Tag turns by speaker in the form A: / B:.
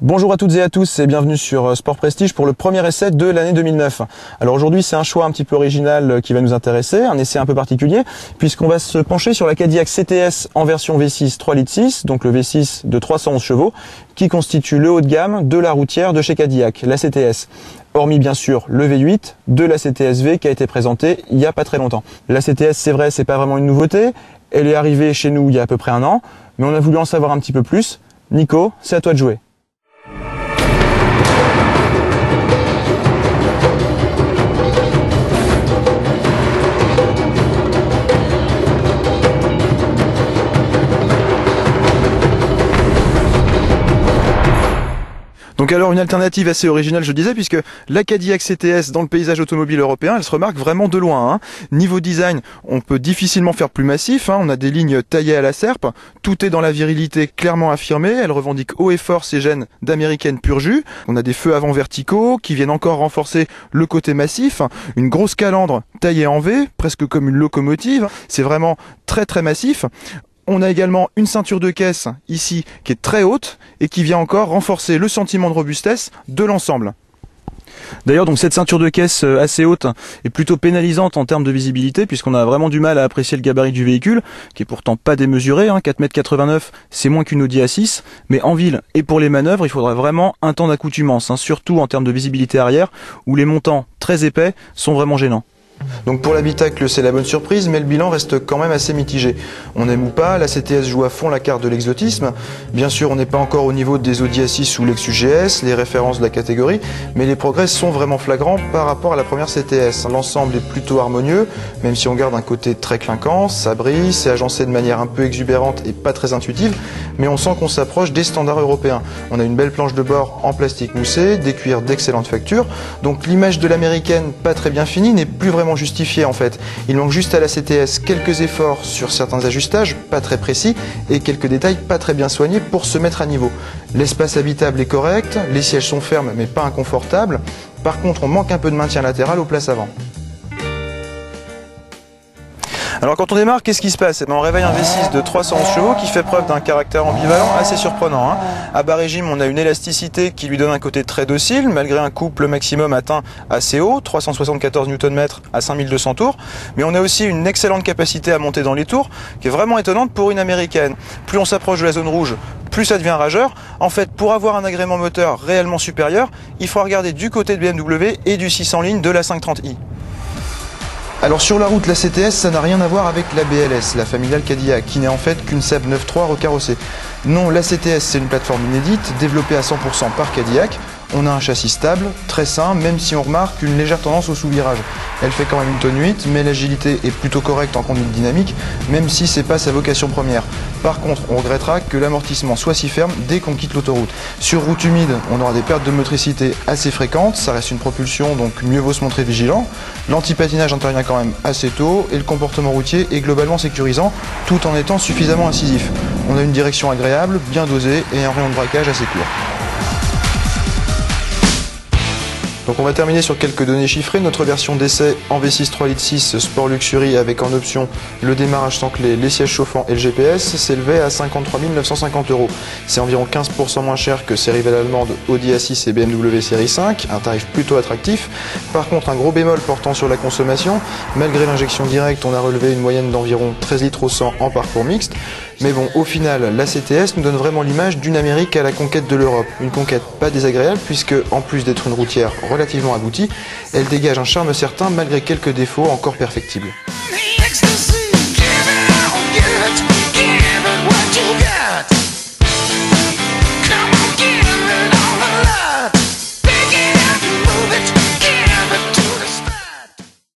A: Bonjour à toutes et à tous et bienvenue sur Sport Prestige pour le premier essai de l'année 2009. Alors aujourd'hui c'est un choix un petit peu original qui va nous intéresser, un essai un peu particulier puisqu'on va se pencher sur la Cadillac CTS en version V6 3,6 litres, donc le V6 de 311 chevaux qui constitue le haut de gamme de la routière de chez Cadillac, la CTS. Hormis bien sûr le V8 de la CTS-V qui a été présenté il n'y a pas très longtemps. La CTS, c'est vrai, c'est pas vraiment une nouveauté, elle est arrivée chez nous il y a à peu près un an, mais on a voulu en savoir un petit peu plus. Nico, c'est à toi de jouer. Donc alors une alternative assez originale je disais, puisque la Cadillac CTS dans le paysage automobile européen elle se remarque vraiment de loin, hein. Niveau design on peut difficilement faire plus massif, hein. On a des lignes taillées à la serpe, tout est dans la virilité clairement affirmée, elle revendique haut et fort ses gènes d'américaine pur jus, on a des feux avant verticaux qui viennent encore renforcer le côté massif, une grosse calandre taillée en V, presque comme une locomotive, c'est vraiment très massif. On a également une ceinture de caisse ici qui est très haute et qui vient encore renforcer le sentiment de robustesse de l'ensemble. D'ailleurs, donc cette ceinture de caisse assez haute est plutôt pénalisante en termes de visibilité puisqu'on a vraiment du mal à apprécier le gabarit du véhicule qui est pourtant pas démesuré, hein, 4,89 m, c'est moins qu'une Audi A6, mais en ville et pour les manœuvres, il faudra vraiment un temps d'accoutumance, hein, surtout en termes de visibilité arrière où les montants très épais sont vraiment gênants. Donc pour l'habitacle c'est la bonne surprise, mais le bilan reste quand même assez mitigé. On aime ou pas, la CTS joue à fond la carte de l'exotisme. Bien sûr on n'est pas encore au niveau des Audi A6 ou Lexus GS, les références de la catégorie, mais les progrès sont vraiment flagrants par rapport à la première CTS. L'ensemble est plutôt harmonieux, même si on garde un côté très clinquant, ça brille, c'est agencé de manière un peu exubérante et pas très intuitive, mais on sent qu'on s'approche des standards européens. On a une belle planche de bord en plastique moussé, des cuirs d'excellente facture, donc l'image de l'américaine pas très bien finie n'est plus vraiment justifié en fait. Il manque juste à la CTS quelques efforts sur certains ajustages, pas très précis, et quelques détails pas très bien soignés pour se mettre à niveau. L'espace habitable est correct, les sièges sont fermes mais pas inconfortables. Par contre, on manque un peu de maintien latéral aux places avant. Alors quand on démarre, qu'est-ce qui se passe? On réveille un V6 de 311 chevaux qui fait preuve d'un caractère ambivalent assez surprenant, hein. À bas régime, on a une élasticité qui lui donne un côté très docile, malgré un couple maximum atteint assez haut, 374 Nm à 5200 tours. Mais on a aussi une excellente capacité à monter dans les tours, qui est vraiment étonnante pour une américaine. Plus on s'approche de la zone rouge, plus ça devient rageur. En fait, pour avoir un agrément moteur réellement supérieur, il faut regarder du côté de BMW et du 600 lignes de la 530i. Alors sur la route, la CTS, ça n'a rien à voir avec la BLS, la familiale Cadillac, qui n'est en fait qu'une Saab 9.3 recarrossée. Non, la CTS, c'est une plateforme inédite, développée à 100% par Cadillac. On a un châssis stable, très sain, même si on remarque une légère tendance au sous-virage. Elle fait quand même une tonne 8, mais l'agilité est plutôt correcte en conduite dynamique, même si c'est pas sa vocation première. Par contre, on regrettera que l'amortissement soit si ferme dès qu'on quitte l'autoroute. Sur route humide, on aura des pertes de motricité assez fréquentes, ça reste une propulsion, donc mieux vaut se montrer vigilant. L'anti-patinage intervient quand même assez tôt, et le comportement routier est globalement sécurisant, tout en étant suffisamment incisif. On a une direction agréable, bien dosée, et un rayon de braquage assez court. Donc on va terminer sur quelques données chiffrées. Notre version d'essai en V6 3,6 litres Sport Luxury avec en option le démarrage sans clé, les sièges chauffants et le GPS s'élevait à 53 950 €. C'est environ 15% moins cher que ses rivales allemandes Audi A6 et BMW série 5, un tarif plutôt attractif. Par contre un gros bémol portant sur la consommation, malgré l'injection directe on a relevé une moyenne d'environ 13 litres au 100 en parcours mixte. Mais bon, au final, la CTS nous donne vraiment l'image d'une Amérique à la conquête de l'Europe. Une conquête pas désagréable puisque, en plus d'être une routière relativement aboutie, elle dégage un charme certain malgré quelques défauts encore perfectibles.